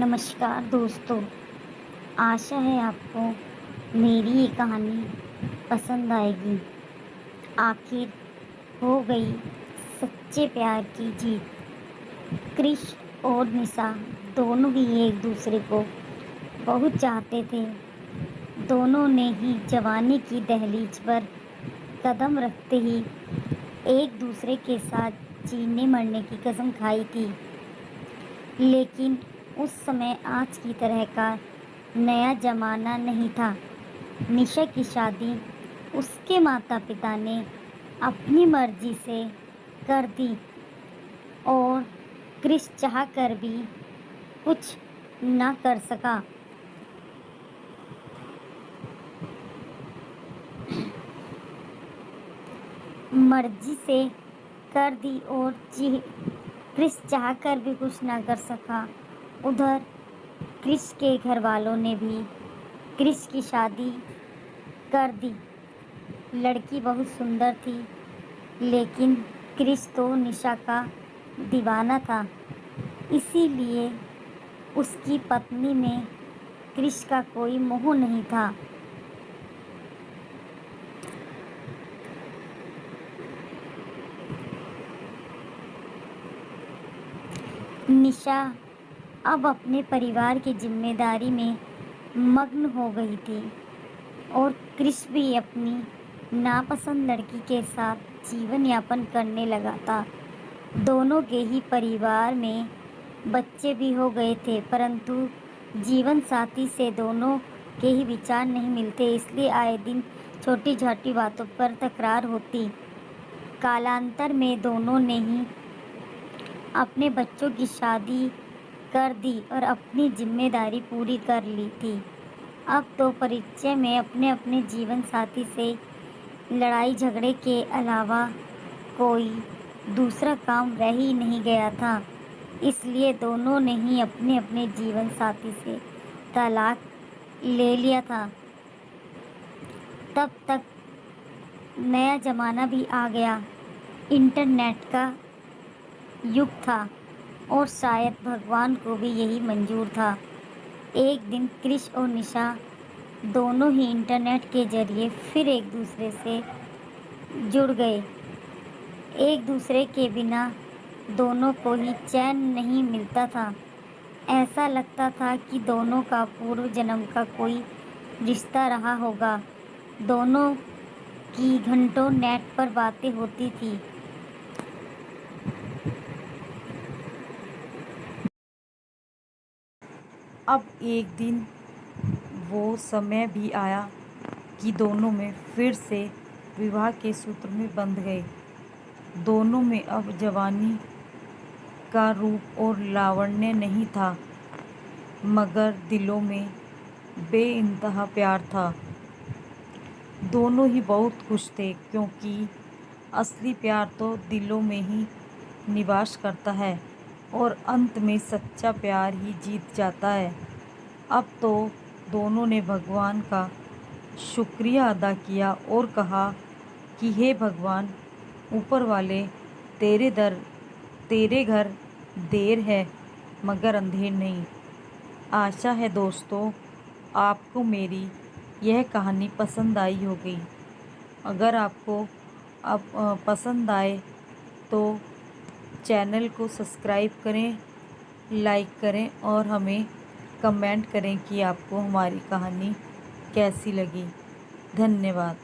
नमस्कार दोस्तों। आशा है आपको मेरी ये कहानी पसंद आएगी। आखिर हो गई सच्चे प्यार की जीत। क्रिश और निशा दोनों ही एक दूसरे को बहुत चाहते थे। दोनों ने ही जवानी की दहलीज पर कदम रखते ही एक दूसरे के साथ जीने मरने की कसम खाई थी। लेकिन उस समय आज की तरह का नया ज़माना नहीं था। निशा की शादी उसके माता पिता ने अपनी मर्जी से कर दी और क्रिस चाह कर भी कुछ न कर सका। मर्जी से कर दी और क्रिस चाह कर भी कुछ ना कर सका। उधर क्रिस के घर वालों ने भी क्रिस की शादी कर दी। लड़की बहुत सुंदर थी, लेकिन क्रिस तो निशा का दीवाना था। इसीलिए उसकी पत्नी में क्रिस का कोई मोह नहीं था। निशा अब अपने परिवार की जिम्मेदारी में मग्न हो गई थी और क्रिस भी अपनी नापसंद लड़की के साथ जीवन यापन करने लगा था। दोनों के ही परिवार में बच्चे भी हो गए थे, परंतु जीवन साथी से दोनों के ही विचार नहीं मिलते, इसलिए आए दिन छोटी छोटी बातों पर तकरार होती। कालांतर में दोनों ने ही अपने बच्चों की शादी कर दी और अपनी जिम्मेदारी पूरी कर ली थी। अब तो परिचय में अपने अपने जीवन साथी से लड़ाई झगड़े के अलावा कोई दूसरा काम रह ही नहीं गया था। इसलिए दोनों ने ही अपने अपने जीवन साथी से तलाक ले लिया था। तब तक नया ज़माना भी आ गया। इंटरनेट का युग था और शायद भगवान को भी यही मंजूर था। एक दिन क्रिश और निशा दोनों ही इंटरनेट के जरिए फिर एक दूसरे से जुड़ गए। एक दूसरे के बिना दोनों को ही चैन नहीं मिलता था। ऐसा लगता था कि दोनों का पूर्व जन्म का कोई रिश्ता रहा होगा। दोनों की घंटों नेट पर बातें होती थी। अब एक दिन वो समय भी आया कि दोनों में फिर से विवाह के सूत्र में बंध गए। दोनों में अब जवानी का रूप और लावण्य नहीं था, मगर दिलों में बेइंतहा प्यार था। दोनों ही बहुत खुश थे, क्योंकि असली प्यार तो दिलों में ही निवास करता है और अंत में सच्चा प्यार ही जीत जाता है। अब तो दोनों ने भगवान का शुक्रिया अदा किया और कहा कि हे भगवान, ऊपर वाले, तेरे घर देर है मगर अंधेर नहीं। आशा है दोस्तों, आपको मेरी यह कहानी पसंद आई होगी। अगर आपको पसंद आए तो चैनल को सब्सक्राइब करें, लाइक करें और हमें कमेंट करें कि आपको हमारी कहानी कैसी लगी। धन्यवाद।